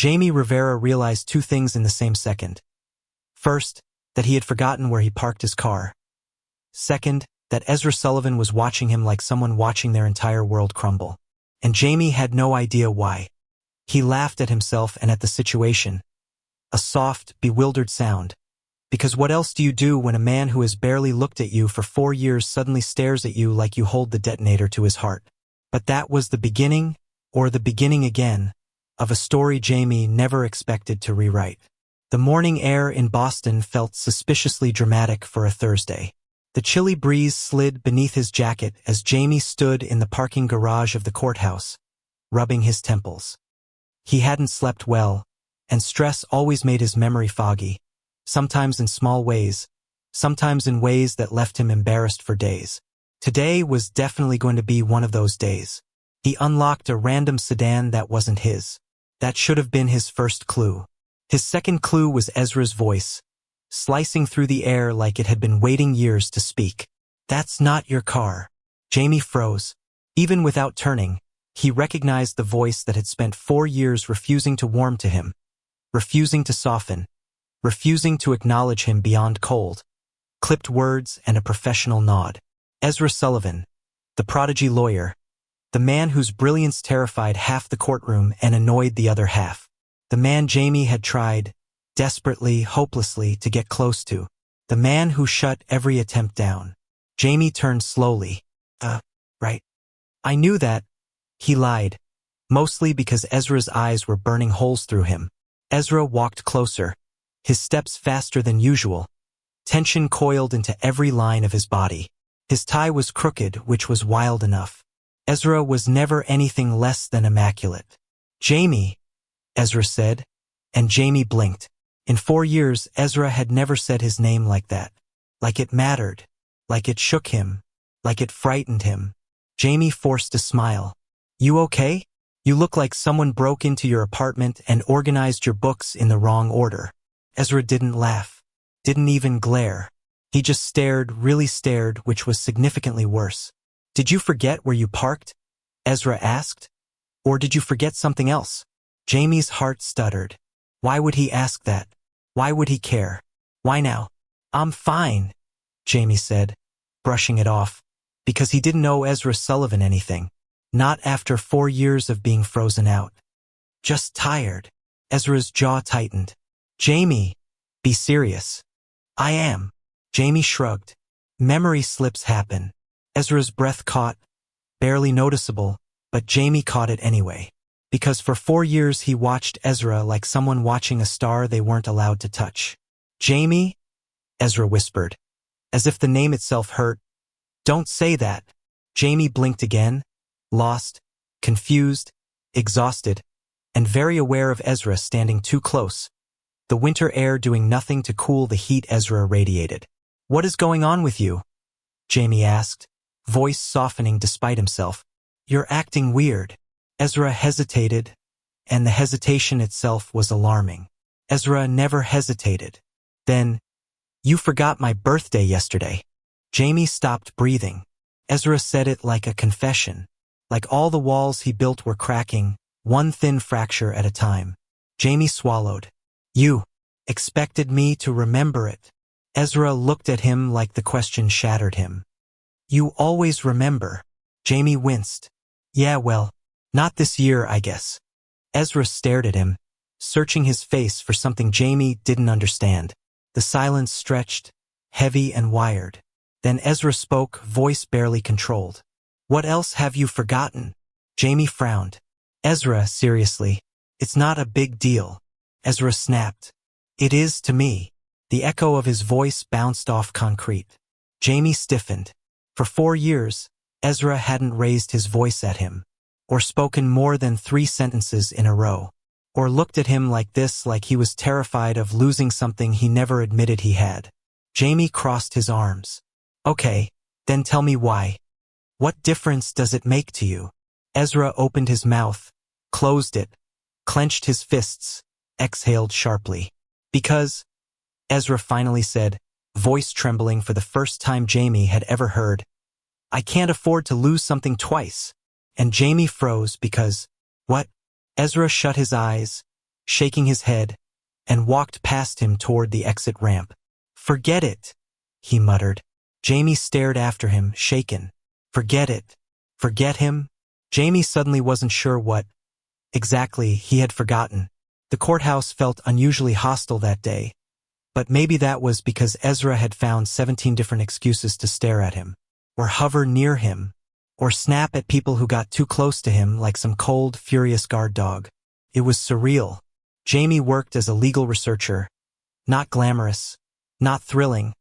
Jamie Rivera realized two things in the same second. First, that he had forgotten where he parked his car. Second, that Ezra Sullivan was watching him like someone watching their entire world crumble. And Jamie had no idea why. He laughed at himself and at the situation. A soft, bewildered sound. Because what else do you do when a man who has barely looked at you for 4 years suddenly stares at you like you hold the detonator to his heart? But that was the beginning, or the beginning again, of a story Jamie never expected to rewrite. The morning air in Boston felt suspiciously dramatic for a Thursday. The chilly breeze slid beneath his jacket as Jamie stood in the parking garage of the courthouse, rubbing his temples. He hadn't slept well, and stress always made his memory foggy, sometimes in small ways, sometimes in ways that left him embarrassed for days. Today was definitely going to be one of those days. He unlocked a random sedan that wasn't his. That should have been his first clue. His second clue was Ezra's voice, slicing through the air like it had been waiting years to speak. "That's not your car." Jamie froze. Even without turning, he recognized the voice that had spent 4 years refusing to warm to him, refusing to soften, refusing to acknowledge him beyond cold. Clipped words and a professional nod. Ezra Sullivan, the prodigy lawyer, the man whose brilliance terrified half the courtroom and annoyed the other half. The man Jamie had tried, desperately, hopelessly, to get close to. The man who shut every attempt down. Jamie turned slowly. Right. I knew that. He lied. Mostly because Ezra's eyes were burning holes through him. Ezra walked closer, his steps faster than usual. Tension coiled into every line of his body. His tie was crooked, which was wild enough. Ezra was never anything less than immaculate. "Jamie," Ezra said, and Jamie blinked. In 4 years, Ezra had never said his name like that. Like it mattered. Like it shook him. Like it frightened him. Jamie forced a smile. "You okay? You look like someone broke into your apartment and organized your books in the wrong order." Ezra didn't laugh. Didn't even glare. He just stared, really stared, which was significantly worse. "Did you forget where you parked?" Ezra asked. "Or did you forget something else?" Jamie's heart stuttered. Why would he ask that? Why would he care? Why now? "I'm fine," Jamie said, brushing it off, because he didn't owe Ezra Sullivan anything. Not after 4 years of being frozen out. "Just tired." Ezra's jaw tightened. "Jamie, be serious." "I am." Jamie shrugged. Memory slips happen. Ezra's breath caught, barely noticeable, but Jamie caught it anyway. Because for 4 years he watched Ezra like someone watching a star they weren't allowed to touch. "Jamie?" Ezra whispered, as if the name itself hurt. "Don't say that." Jamie blinked again, lost, confused, exhausted, and very aware of Ezra standing too close, the winter air doing nothing to cool the heat Ezra radiated. "What is going on with you?" Jamie asked, voice softening despite himself. "You're acting weird." Ezra hesitated, and the hesitation itself was alarming. Ezra never hesitated. Then, "You forgot my birthday yesterday." Jamie stopped breathing. Ezra said it like a confession, like all the walls he built were cracking, one thin fracture at a time. Jamie swallowed. "You expected me to remember it." Ezra looked at him like the question shattered him. "You always remember." Jamie winced. "Yeah, well, not this year, I guess." Ezra stared at him, searching his face for something Jamie didn't understand. The silence stretched, heavy and wired. Then Ezra spoke, voice barely controlled. "What else have you forgotten?" Jamie frowned. "Ezra, seriously, it's not a big deal." Ezra snapped. "It is to me." The echo of his voice bounced off concrete. Jamie stiffened. For 4 years, Ezra hadn't raised his voice at him, or spoken more than 3 sentences in a row, or looked at him like this, like he was terrified of losing something he never admitted he had. Jamie crossed his arms. "Okay, then tell me why. What difference does it make to you?" Ezra opened his mouth, closed it, clenched his fists, exhaled sharply. "Because," Ezra finally said, voice trembling for the first time Jamie had ever heard, "I can't afford to lose something twice." And Jamie froze because, "What?" Ezra shut his eyes, shaking his head, and walked past him toward the exit ramp. "Forget it," he muttered. Jamie stared after him, shaken. Forget it. Forget him? Jamie suddenly wasn't sure what exactly he had forgotten. The courthouse felt unusually hostile that day, but maybe that was because Ezra had found 17 different excuses to stare at him, or hover near him, or snap at people who got too close to him like some cold, furious guard dog. It was surreal. Jamie worked as a legal researcher. Not glamorous, not thrilling,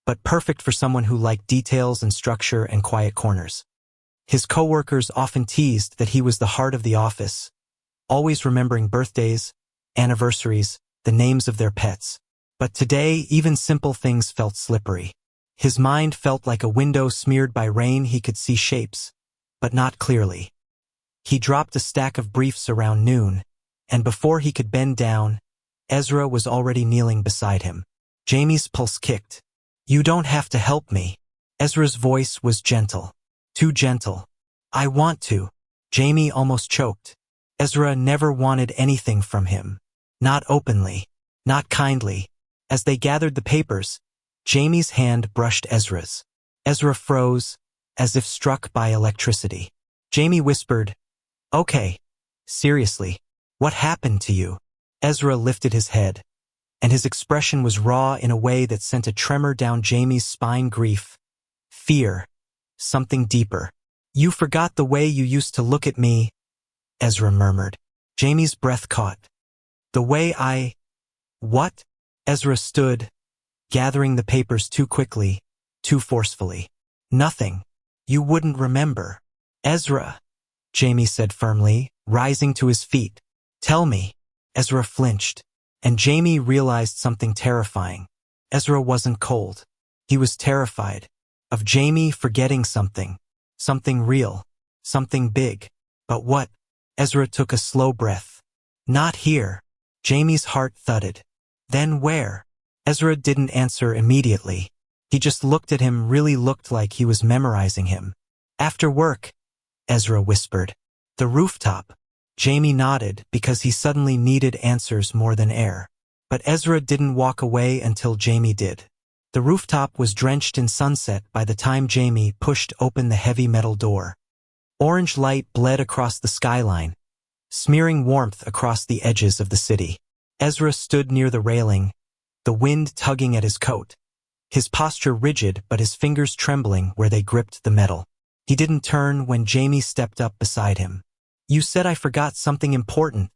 but perfect for someone who liked details and structure and quiet corners. His coworkers often teased that he was the heart of the office, always remembering birthdays, anniversaries, the names of their pets. But today, even simple things felt slippery. His mind felt like a window smeared by rain. He could see shapes, but not clearly. He dropped a stack of briefs around noon, and before he could bend down, Ezra was already kneeling beside him. Jamie's pulse kicked. "You don't have to help me." Ezra's voice was gentle. Too gentle. "I want to." Jamie almost choked. Ezra never wanted anything from him. Not openly. Not kindly. As they gathered the papers, Jamie's hand brushed Ezra's. Ezra froze, as if struck by electricity. Jamie whispered, "Okay. Seriously. What happened to you?" Ezra lifted his head, and his expression was raw in a way that sent a tremor down Jamie's spine. Grief. Fear. Something deeper. "You forgot the way you used to look at me," Ezra murmured. Jamie's breath caught. "The way I—" "What?" Ezra stood, gathering the papers too quickly, too forcefully. "Nothing. You wouldn't remember." "Ezra," Jamie said firmly, rising to his feet. "Tell me." Ezra flinched, and Jamie realized something terrifying. Ezra wasn't cold. He was terrified of Jamie forgetting something. Something real. Something big. But what? Ezra took a slow breath. "Not here." Jamie's heart thudded. "Then where?" Ezra didn't answer immediately. He just looked at him, really looked like he was memorizing him. "After work," Ezra whispered. "The rooftop." Jamie nodded because he suddenly needed answers more than air. But Ezra didn't walk away until Jamie did. The rooftop was drenched in sunset by the time Jamie pushed open the heavy metal door. Orange light bled across the skyline, smearing warmth across the edges of the city. Ezra stood near the railing, the wind tugging at his coat, his posture rigid but his fingers trembling where they gripped the metal. He didn't turn when Jamie stepped up beside him. "You said I forgot something important,"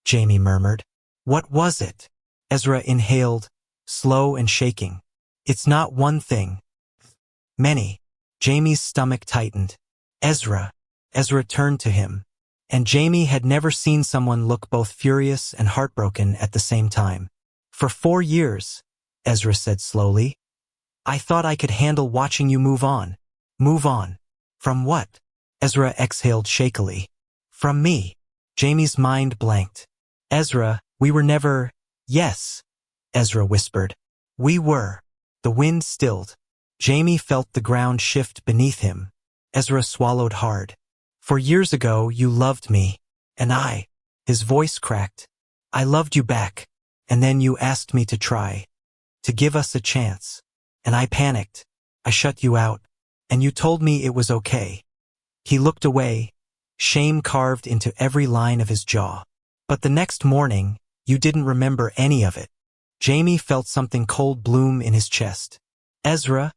Jamie murmured. "What was it?" Ezra inhaled, slow and shaking. "It's not one thing. Many." Jamie's stomach tightened. "Ezra." Ezra turned to him, and Jamie had never seen someone look both furious and heartbroken at the same time. "For 4 years," Ezra said slowly, "I thought I could handle watching you move on." "Move on? From what?" Ezra exhaled shakily. "From me." Jamie's mind blanked. "Ezra, we were never—" "Yes," Ezra whispered. "We were." The wind stilled. Jamie felt the ground shift beneath him. Ezra swallowed hard. "For years ago, you loved me. And I—" His voice cracked. "I loved you back. And then you asked me to try. To give us a chance. And I panicked. I shut you out. And you told me it was okay." He looked away, shame carved into every line of his jaw. "But the next morning, you didn't remember any of it." Jamie felt something cold bloom in his chest. "Ezra,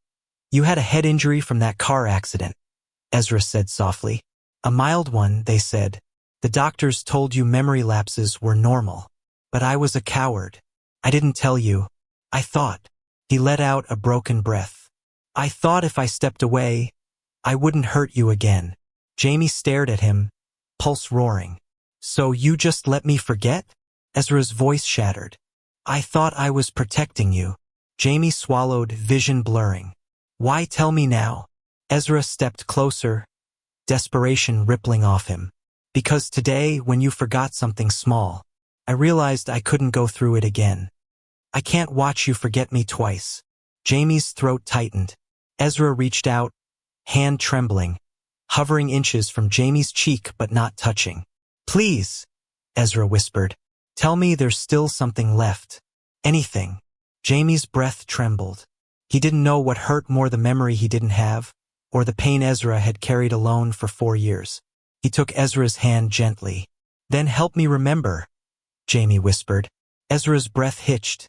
you had a head injury from that car accident," Ezra said softly. "A mild one, they said. The doctors told you memory lapses were normal. But I was a coward. I didn't tell you. I thought." He let out a broken breath. "I thought if I stepped away, I wouldn't hurt you again." Jamie stared at him, pulse roaring. "So you just let me forget?" Ezra's voice shattered. "I thought I was protecting you." Jamie swallowed, vision blurring. "Why tell me now?" Ezra stepped closer, desperation rippling off him. "Because today, when you forgot something small, I realized I couldn't go through it again. I can't watch you forget me twice." Jamie's throat tightened. Ezra reached out, hand trembling, hovering inches from Jamie's cheek but not touching. "Please," Ezra whispered. Tell me there's still something left. Anything. Jamie's breath trembled. He didn't know what hurt more, the memory he didn't have, or the pain Ezra had carried alone for 4 years. He took Ezra's hand gently. Then help me remember, Jamie whispered. Ezra's breath hitched,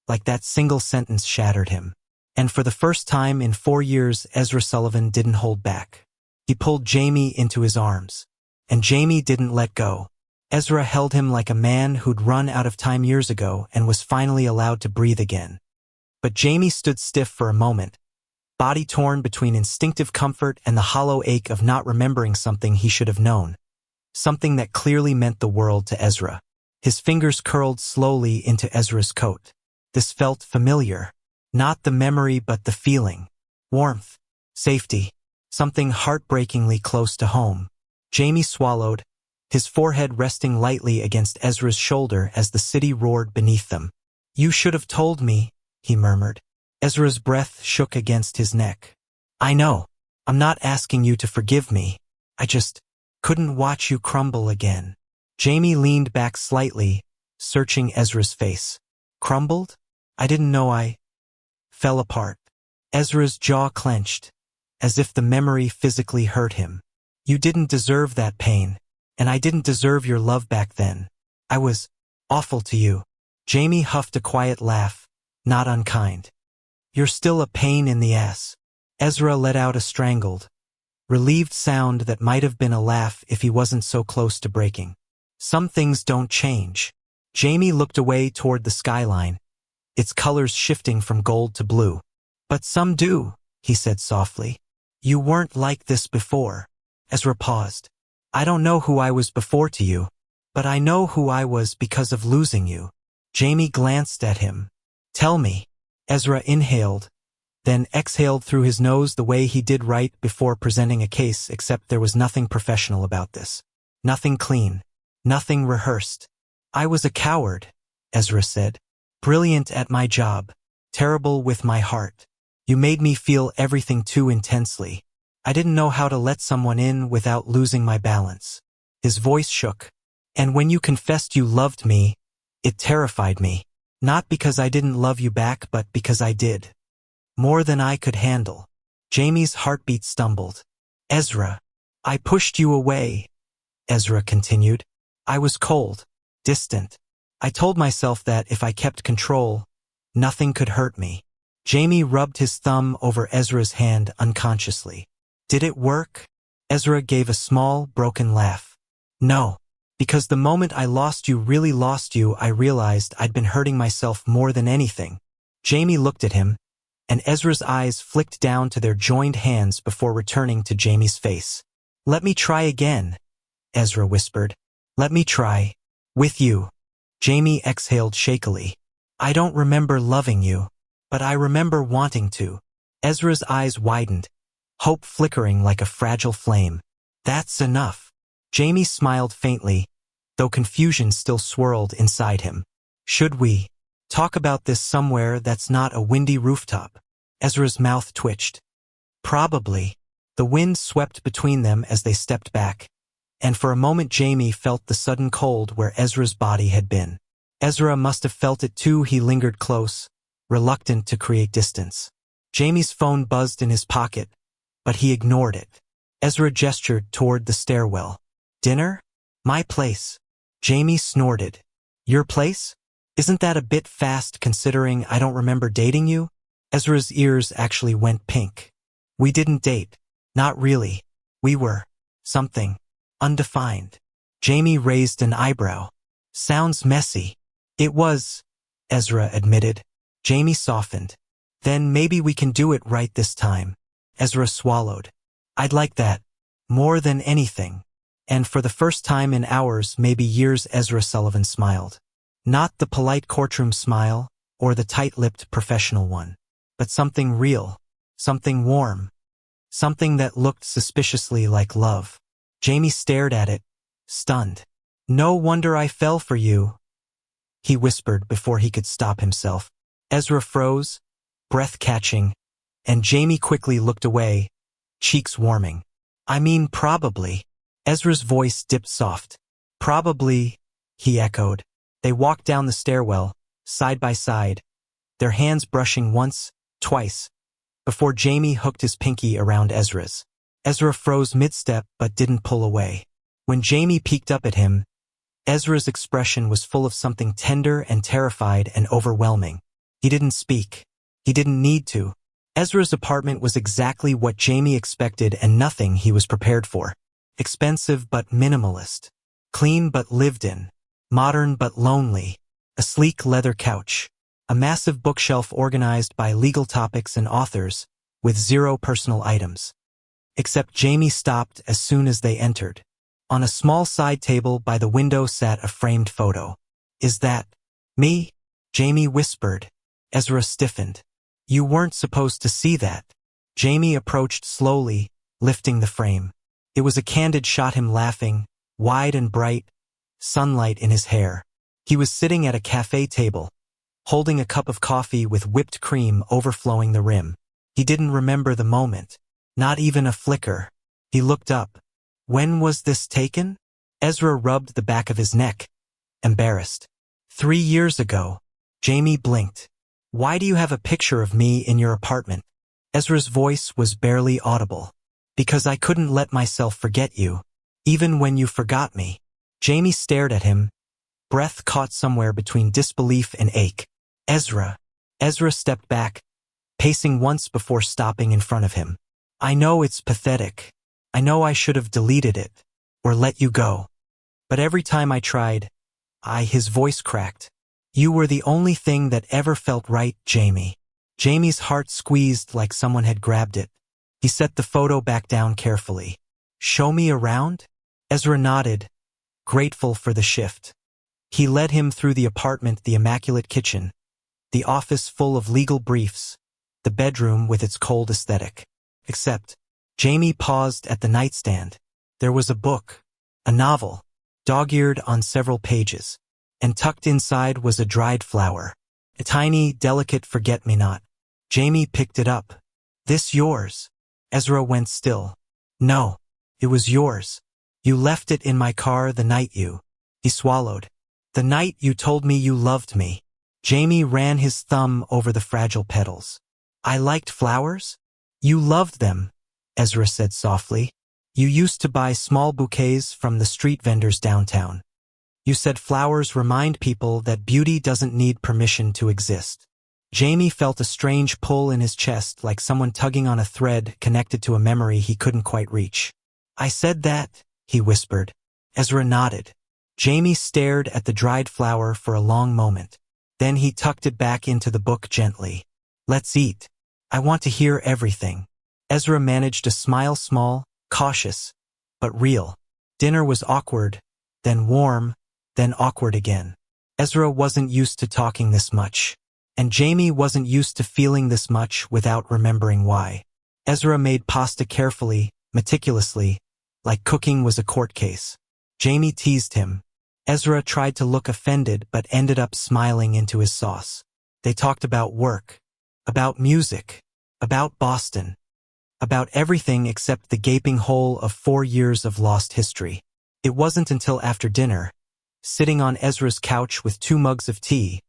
like that single sentence shattered him. And for the first time in 4 years, Ezra Sullivan didn't hold back. He pulled Jamie into his arms. And Jamie didn't let go. Ezra held him like a man who'd run out of time years ago and was finally allowed to breathe again. But Jamie stood stiff for a moment, body torn between instinctive comfort and the hollow ache of not remembering something he should have known. Something that clearly meant the world to Ezra. His fingers curled slowly into Ezra's coat. This felt familiar. Not the memory but the feeling. Warmth. Safety. Something heartbreakingly close to home. Jamie swallowed, his forehead resting lightly against Ezra's shoulder as the city roared beneath them. You should have told me, he murmured. Ezra's breath shook against his neck. I know. I'm not asking you to forgive me. I just couldn't watch you crumble again. Jamie leaned back slightly, searching Ezra's face. Crumbled? I didn't know I fell apart. Ezra's jaw clenched, as if the memory physically hurt him. You didn't deserve that pain. And I didn't deserve your love back then. I was awful to you. Jamie huffed a quiet laugh, not unkind. You're still a pain in the ass. Ezra let out a strangled, relieved sound that might have been a laugh if he wasn't so close to breaking. Some things don't change. Jamie looked away toward the skyline, its colors shifting from gold to blue. But some do, he said softly. You weren't like this before. Ezra paused. I don't know who I was before to you, but I know who I was because of losing you. Jamie glanced at him. Tell me. Ezra inhaled, then exhaled through his nose the way he did right before presenting a case, except there was nothing professional about this. Nothing clean. Nothing rehearsed. I was a coward, Ezra said. Brilliant at my job. Terrible with my heart. You made me feel everything too intensely. I didn't know how to let someone in without losing my balance. His voice shook. And when you confessed you loved me, it terrified me. Not because I didn't love you back, but because I did. More than I could handle. Jamie's heartbeat stumbled. Ezra, I pushed you away, Ezra continued. I was cold, distant. I told myself that if I kept control, nothing could hurt me. Jamie rubbed his thumb over Ezra's hand unconsciously. Did it work? Ezra gave a small, broken laugh. No, because the moment I lost you, really lost you, I realized I'd been hurting myself more than anything. Jamie looked at him, and Ezra's eyes flicked down to their joined hands before returning to Jamie's face. Let me try again, Ezra whispered. Let me try. With you. Jamie exhaled shakily. I don't remember loving you, but I remember wanting to. Ezra's eyes widened, hope flickering like a fragile flame. That's enough. Jamie smiled faintly, though confusion still swirled inside him. Should we talk about this somewhere that's not a windy rooftop? Ezra's mouth twitched. Probably. The wind swept between them as they stepped back, and for a moment Jamie felt the sudden cold where Ezra's body had been. Ezra must have felt it too. He lingered close, reluctant to create distance. Jamie's phone buzzed in his pocket, but he ignored it. Ezra gestured toward the stairwell. Dinner? My place. Jamie snorted. Your place? Isn't that a bit fast considering I don't remember dating you? Ezra's ears actually went pink. We didn't date. Not really. We were something undefined. Jamie raised an eyebrow. Sounds messy. It was, Ezra admitted. Jamie softened. Then maybe we can do it right this time. Ezra swallowed. I'd like that. More than anything. And for the first time in hours, maybe years, Ezra Sullivan smiled. Not the polite courtroom smile, or the tight-lipped professional one, but something real, something warm, something that looked suspiciously like love. Jamie stared at it, stunned. No wonder I fell for you, he whispered before he could stop himself. Ezra froze, breath catching, and Jamie quickly looked away, cheeks warming. I mean, probably. Ezra's voice dipped soft. Probably, he echoed. They walked down the stairwell, side by side, their hands brushing once, twice, before Jamie hooked his pinky around Ezra's. Ezra froze mid-step but didn't pull away. When Jamie peeked up at him, Ezra's expression was full of something tender and terrified and overwhelming. He didn't speak. He didn't need to. Ezra's apartment was exactly what Jamie expected and nothing he was prepared for. Expensive but minimalist. Clean but lived in. Modern but lonely. A sleek leather couch. A massive bookshelf organized by legal topics and authors, with 0 personal items. Except Jamie stopped as soon as they entered. On a small side table by the window sat a framed photo. "Is that me?" Jamie whispered. Ezra stiffened. "You weren't supposed to see that." Jamie approached slowly, lifting the frame. It was a candid shot, him laughing, wide and bright, sunlight in his hair. He was sitting at a cafe table, holding a cup of coffee with whipped cream overflowing the rim. He didn't remember the moment, not even a flicker. He looked up. "When was this taken?" Ezra rubbed the back of his neck, embarrassed. 3 years ago." Jamie blinked. "Why do you have a picture of me in your apartment?" Ezra's voice was barely audible. "Because I couldn't let myself forget you, even when you forgot me." Jamie stared at him, breath caught somewhere between disbelief and ache. "Ezra." Ezra stepped back, pacing once before stopping in front of him. "I know it's pathetic. I know I should have deleted it, or let you go. But every time I tried, his voice cracked. You were the only thing that ever felt right, Jamie." Jamie's heart squeezed like someone had grabbed it. He set the photo back down carefully. "Show me around?" Ezra nodded, grateful for the shift. He led him through the apartment, the immaculate kitchen, the office full of legal briefs, the bedroom with its cold aesthetic. Except, Jamie paused at the nightstand. There was a book, a novel, dog-eared on several pages, and tucked inside was a dried flower, a tiny, delicate forget-me-not. Jamie picked it up. "This yours?" Ezra went still. "No, it was yours. You left it in my car the night you—" He swallowed. "The night you told me you loved me." Jamie ran his thumb over the fragile petals. "I liked flowers?" "You loved them," Ezra said softly. "You used to buy small bouquets from the street vendors downtown. You said flowers remind people that beauty doesn't need permission to exist." Jamie felt a strange pull in his chest, like someone tugging on a thread connected to a memory he couldn't quite reach. "I said that," he whispered. Ezra nodded. Jamie stared at the dried flower for a long moment. Then he tucked it back into the book gently. "Let's eat. I want to hear everything." Ezra managed a smile, small, cautious, but real. Dinner was awkward, then warm, then awkward again. Ezra wasn't used to talking this much, and Jamie wasn't used to feeling this much without remembering why. Ezra made pasta carefully, meticulously, like cooking was a court case. Jamie teased him. Ezra tried to look offended but ended up smiling into his sauce. They talked about work, about music, about Boston, about everything except the gaping hole of 4 years of lost history. It wasn't until after dinner, sitting on Ezra's couch with 2 mugs of tea,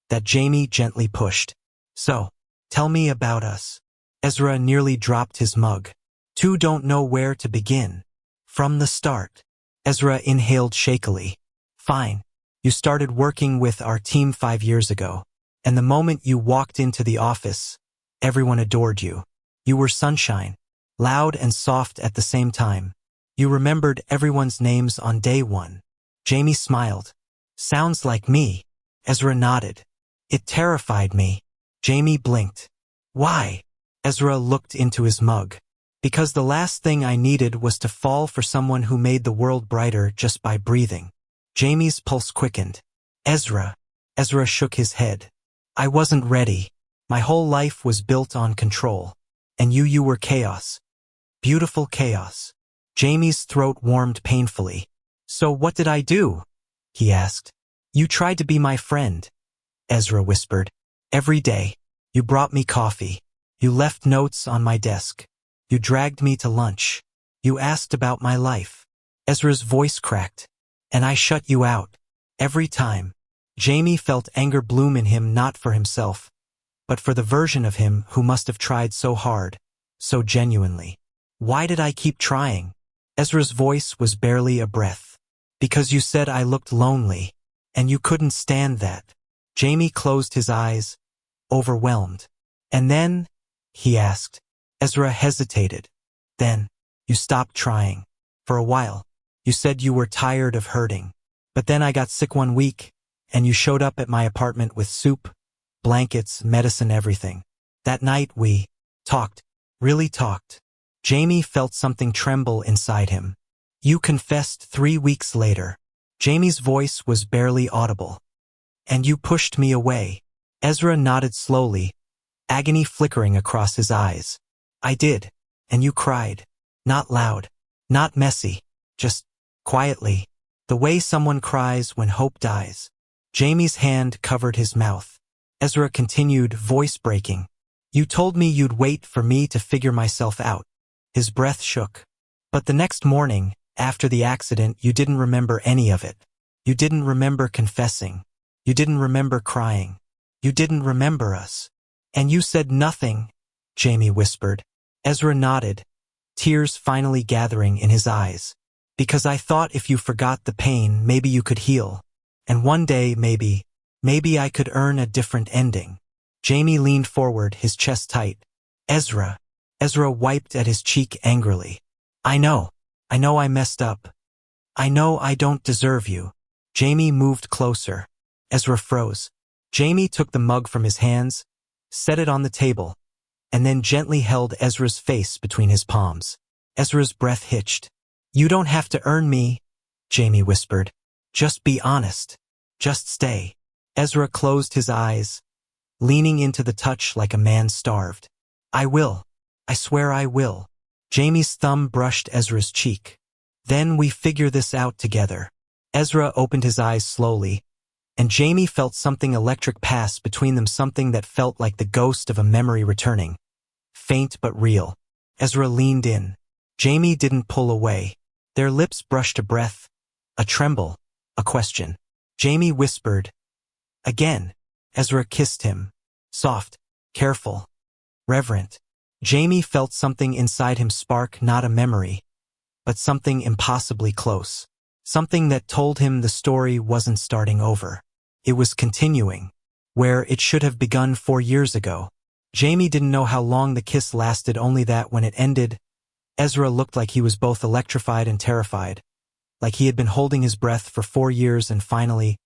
that Jamie gently pushed. "So, tell me about us." Ezra nearly dropped his mug. "Two don't know where to begin." "From the start." Ezra inhaled shakily. "Fine. You started working with our team 5 years ago, and the moment you walked into the office, everyone adored you. You were sunshine, loud and soft at the same time. You remembered everyone's names on day 1. Jamie smiled. "Sounds like me." Ezra nodded. "It terrified me." Jamie blinked. "Why?" Ezra looked into his mug. "Because the last thing I needed was to fall for someone who made the world brighter just by breathing." Jamie's pulse quickened. "Ezra." Ezra shook his head. "I wasn't ready. My whole life was built on control. And you were chaos. Beautiful chaos." Jamie's throat warmed painfully. "So what did I do?" he asked. "You tried to be my friend," Ezra whispered. "Every day. You brought me coffee. You left notes on my desk. You dragged me to lunch. You asked about my life." Ezra's voice cracked. "And I shut you out. Every time." Jamie felt anger bloom in him, not for himself, but for the version of him who must have tried so hard, so genuinely. Why did I keep trying? Ezra's voice was barely a breath. Because you said I looked lonely, and you couldn't stand that. Jamie closed his eyes, overwhelmed. And then, he asked. Ezra hesitated. Then, you stopped trying. For a while, you said you were tired of hurting. But then I got sick one week, and you showed up at my apartment with soup, blankets, medicine, everything. That night we talked, really talked. Jamie felt something tremble inside him. You confessed 3 weeks later. Jamie's voice was barely audible. And you pushed me away. Ezra nodded slowly, agony flickering across his eyes. I did. And you cried. Not loud. Not messy. Just quietly. The way someone cries when hope dies. Jamie's hand covered his mouth. Ezra continued, voice breaking. You told me you'd wait for me to figure myself out. His breath shook. But the next morning, after the accident, you didn't remember any of it. You didn't remember confessing. You didn't remember crying. You didn't remember us. And you said nothing, Jamie whispered. Ezra nodded, tears finally gathering in his eyes. Because I thought if you forgot the pain, maybe you could heal. And one day, maybe I could earn a different ending. Jamie leaned forward, his chest tight. Ezra wiped at his cheek angrily. I know I messed up. I know I don't deserve you. Jamie moved closer. Ezra froze. Jamie took the mug from his hands, set it on the table, and then gently held Ezra's face between his palms. Ezra's breath hitched. You don't have to earn me, Jamie whispered. Just be honest. Just stay. Ezra closed his eyes, leaning into the touch like a man starved. I will. I swear I will. Jamie's thumb brushed Ezra's cheek. Then we figure this out together. Ezra opened his eyes slowly, and Jamie felt something electric pass between them, something that felt like the ghost of a memory returning. Faint but real. Ezra leaned in. Jamie didn't pull away. Their lips brushed a breath, a tremble, a question. Jamie whispered, again. Ezra kissed him. Soft, careful, reverent. Jamie felt something inside him spark, not a memory, but something impossibly close. Something that told him the story wasn't starting over. It was continuing, where it should have begun 4 years ago. Jamie didn't know how long the kiss lasted, only that when it ended, Ezra looked like he was both electrified and terrified, like he had been holding his breath for 4 years and finally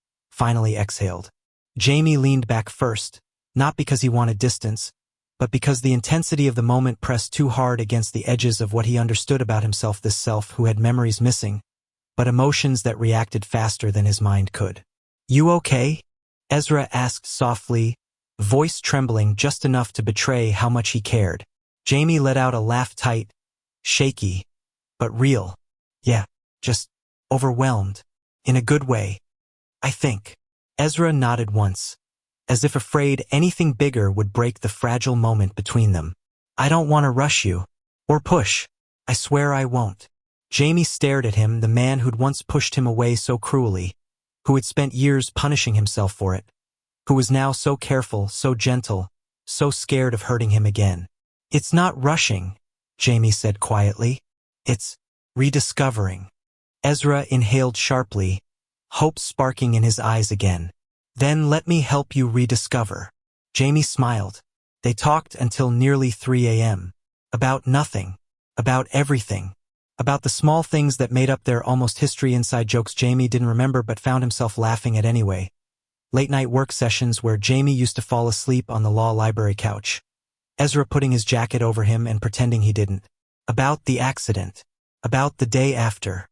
exhaled. Jamie leaned back first, not because he wanted distance, but because the intensity of the moment pressed too hard against the edges of what he understood about himself, this self who had memories missing, but emotions that reacted faster than his mind could. You okay? Ezra asked softly, voice trembling just enough to betray how much he cared. Jamie let out a laugh, tight, shaky, but real. Yeah, just overwhelmed. In a good way, I think. Ezra nodded once, as if afraid anything bigger would break the fragile moment between them. I don't want to rush you, or push. I swear I won't. Jamie stared at him, the man who'd once pushed him away so cruelly, who had spent years punishing himself for it, who was now so careful, so gentle, so scared of hurting him again. It's not rushing, Jamie said quietly. It's rediscovering. Ezra inhaled sharply, hope sparking in his eyes again. Then let me help you rediscover. Jamie smiled. They talked until nearly 3 a.m. About nothing. About everything. About the small things that made up their almost history, inside jokes Jamie didn't remember but found himself laughing at anyway. Late-night work sessions where Jamie used to fall asleep on the law library couch. Ezra putting his jacket over him and pretending he didn't. About the accident. About the day after.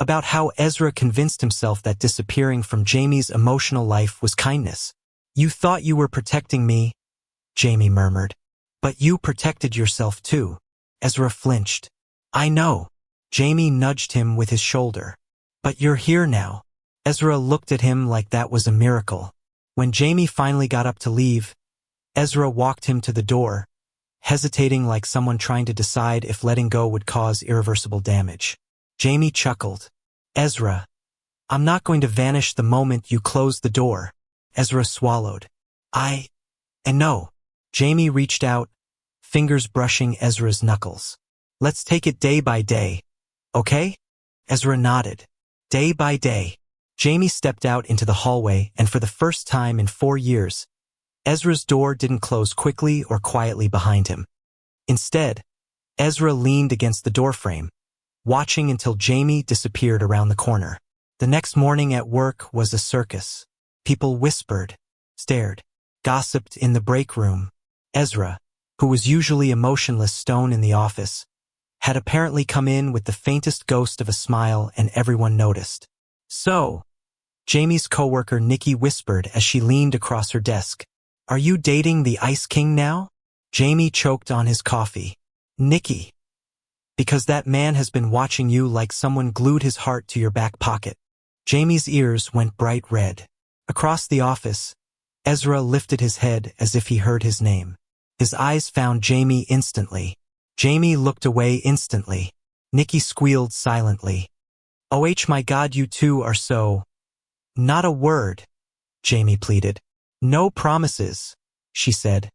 About how Ezra convinced himself that disappearing from Jamie's emotional life was kindness. You thought you were protecting me, Jamie murmured. But you protected yourself too. Ezra flinched. I know. Jamie nudged him with his shoulder. But you're here now. Ezra looked at him like that was a miracle. When Jamie finally got up to leave, Ezra walked him to the door, hesitating like someone trying to decide if letting go would cause irreversible damage. Jamie chuckled. Ezra, I'm not going to vanish the moment you close the door. Ezra swallowed. And no. Jamie reached out, fingers brushing Ezra's knuckles. Let's take it day by day. Okay? Ezra nodded. Day by day. Jamie stepped out into the hallway, and for the first time in 4 years, Ezra's door didn't close quickly or quietly behind him. Instead, Ezra leaned against the doorframe, watching until Jamie disappeared around the corner. The next morning at work was a circus. People whispered, stared, gossiped in the break room. Ezra, who was usually a motionless stone in the office, had apparently come in with the faintest ghost of a smile, and everyone noticed. So, Jamie's coworker Nikki whispered as she leaned across her desk, "Are you dating the Ice King now?" Jamie choked on his coffee. "Nikki, because that man has been watching you like someone glued his heart to your back pocket." Jamie's ears went bright red. Across the office, Ezra lifted his head as if he heard his name. His eyes found Jamie instantly. Jamie looked away instantly. Nikki squealed silently. "Oh my God, you two are so—" "Not a word," Jamie pleaded. "No promises," she said,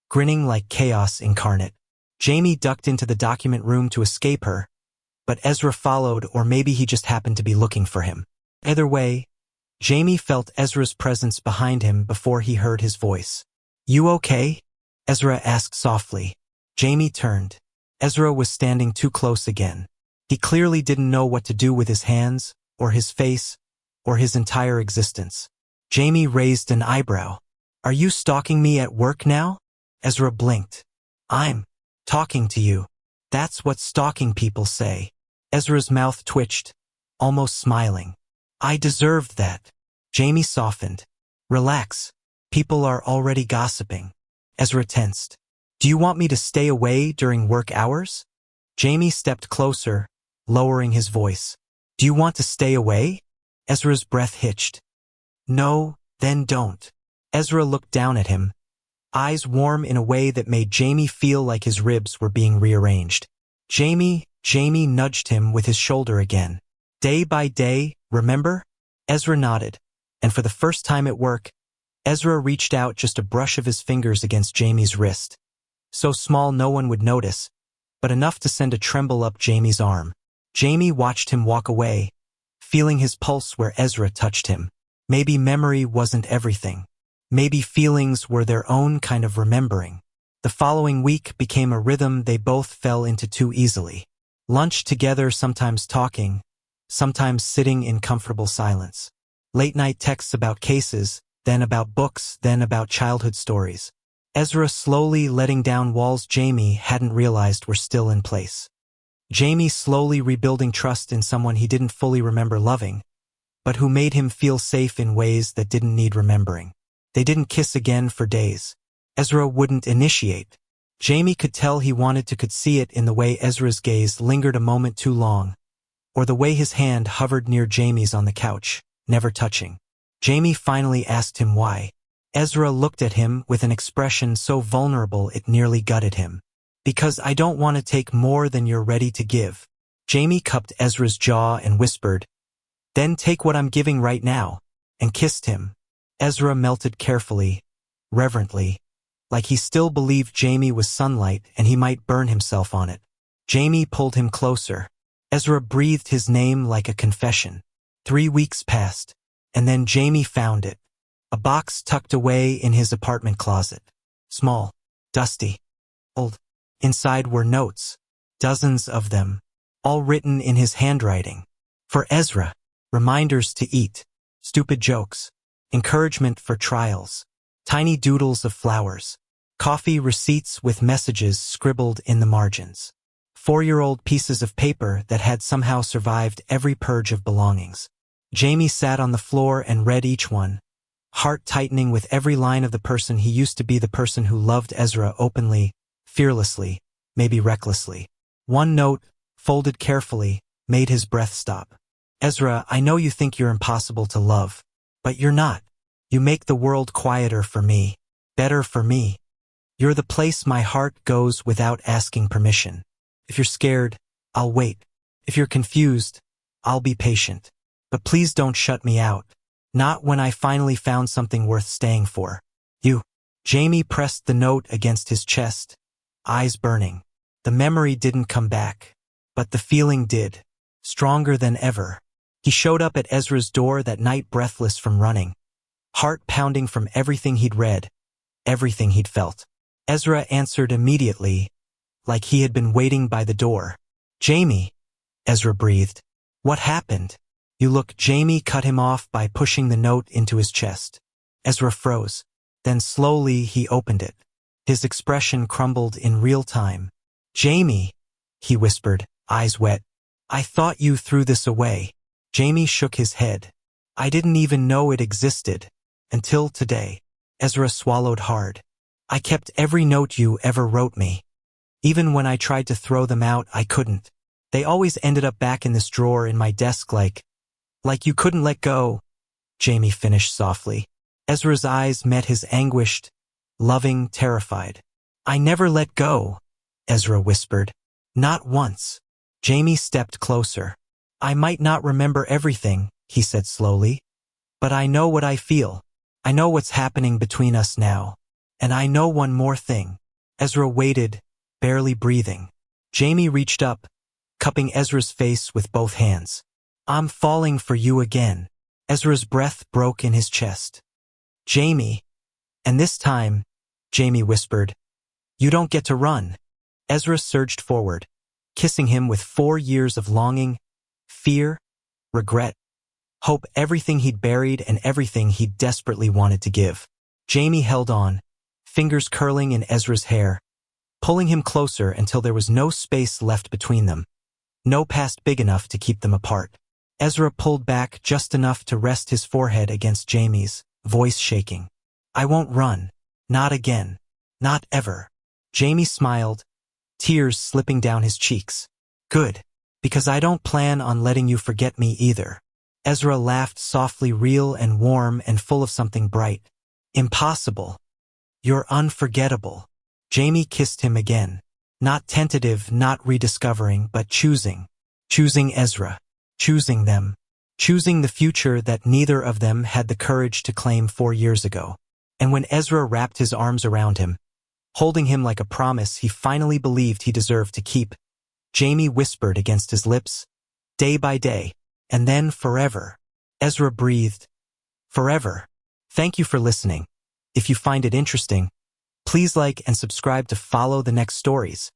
grinning like chaos incarnate. Jamie ducked into the document room to escape her, but Ezra followed, or maybe he just happened to be looking for him. Either way, Jamie felt Ezra's presence behind him before he heard his voice. "You okay?" Ezra asked softly. Jamie turned. Ezra was standing too close again. He clearly didn't know what to do with his hands, or his face, or his entire existence. Jamie raised an eyebrow. "Are you stalking me at work now?" Ezra blinked. "I'm talking to you. That's what stalking people say." Ezra's mouth twitched, almost smiling. "I deserved that." Jamie softened. "Relax. People are already gossiping." Ezra tensed. "Do you want me to stay away during work hours?" Jamie stepped closer, lowering his voice. "Do you want to stay away?" Ezra's breath hitched. "No, then don't." Ezra looked down at him, eyes warm in a way that made Jamie feel like his ribs were being rearranged. Jamie nudged him with his shoulder again. "Day by day, remember?" Ezra nodded, and for the first time at work, Ezra reached out just a brush of his fingers against Jamie's wrist. So small no one would notice, but enough to send a tremble up Jamie's arm. Jamie watched him walk away, feeling his pulse where Ezra touched him. Maybe memory wasn't everything. Maybe feelings were their own kind of remembering. The following week became a rhythm they both fell into too easily. Lunch together, sometimes talking, sometimes sitting in comfortable silence. Late-night texts about cases, then about books, then about childhood stories. Ezra slowly letting down walls Jamie hadn't realized were still in place. Jamie slowly rebuilding trust in someone he didn't fully remember loving, but who made him feel safe in ways that didn't need remembering. They didn't kiss again for days. Ezra wouldn't initiate. Jamie could tell he wanted to, could see it in the way Ezra's gaze lingered a moment too long, or the way his hand hovered near Jamie's on the couch, never touching. Jamie finally asked him why. Ezra looked at him with an expression so vulnerable it nearly gutted him. "Because I don't want to take more than you're ready to give." Jamie cupped Ezra's jaw and whispered, "Then take what I'm giving right now," and kissed him. Ezra melted carefully, reverently, like he still believed Jamie was sunlight and he might burn himself on it. Jamie pulled him closer. Ezra breathed his name like a confession. 3 weeks passed, and then Jamie found it. A box tucked away in his apartment closet. Small, dusty, old. Inside were notes, dozens of them, all written in his handwriting. For Ezra, reminders to eat, stupid jokes, encouragement for trials, tiny doodles of flowers, coffee receipts with messages scribbled in the margins. 4-year-old pieces of paper that had somehow survived every purge of belongings. Jamie sat on the floor and read each one, heart tightening with every line of the person he used to be, the person who loved Ezra openly, fearlessly, maybe recklessly. One note, folded carefully, made his breath stop. "Ezra, I know you think you're impossible to love, but you're not. You make the world quieter for me, better for me. You're the place my heart goes without asking permission. If you're scared, I'll wait. If you're confused, I'll be patient. But please don't shut me out. Not when I finally found something worth staying for. You. Jamie pressed the note against his chest, eyes burning. The memory didn't come back, but the feeling did, stronger than ever. He showed up at Ezra's door that night breathless from running, heart pounding from everything he'd read, everything he'd felt. Ezra answered immediately, like he had been waiting by the door. Jamie, Ezra breathed. What happened? You look. Jamie cut him off by pushing the note into his chest. Ezra froze. Then slowly he opened it. His expression crumbled in real time. Jamie, he whispered, eyes wet. I thought you threw this away. Jamie shook his head. I didn't even know it existed. Until today. Ezra swallowed hard. I kept every note you ever wrote me. Even when I tried to throw them out, I couldn't. They always ended up back in this drawer in my desk like you couldn't let go. Jamie finished softly. Ezra's eyes met his anguished, loving, terrified. I never let go, Ezra whispered. Not once. Jamie stepped closer. I might not remember everything, he said slowly, but I know what I feel. I know what's happening between us now. And I know one more thing. Ezra waited, barely breathing. Jamie reached up, cupping Ezra's face with both hands. I'm falling for you again. Ezra's breath broke in his chest. Jamie. And this time, Jamie whispered, you don't get to run. Ezra surged forward, kissing him with 4 years of longing, fear, regret, hope, everything he'd buried and everything he desperately wanted to give. Jamie held on, fingers curling in Ezra's hair, pulling him closer until there was no space left between them, no past big enough to keep them apart. Ezra pulled back just enough to rest his forehead against Jamie's, voice shaking. I won't run. Not again. Not ever. Jamie smiled, tears slipping down his cheeks. Good, because I don't plan on letting you forget me either. Ezra laughed softly, real and warm and full of something bright. Impossible. You're unforgettable. Jamie kissed him again. Not tentative, not rediscovering, but choosing. Choosing Ezra. Choosing them. Choosing the future that neither of them had the courage to claim 4 years ago. And when Ezra wrapped his arms around him, holding him like a promise he finally believed he deserved to keep, Jamie whispered against his lips, day by day, and then forever. Ezra breathed, forever. Thank you for listening. If you find it interesting, please like and subscribe to follow the next stories.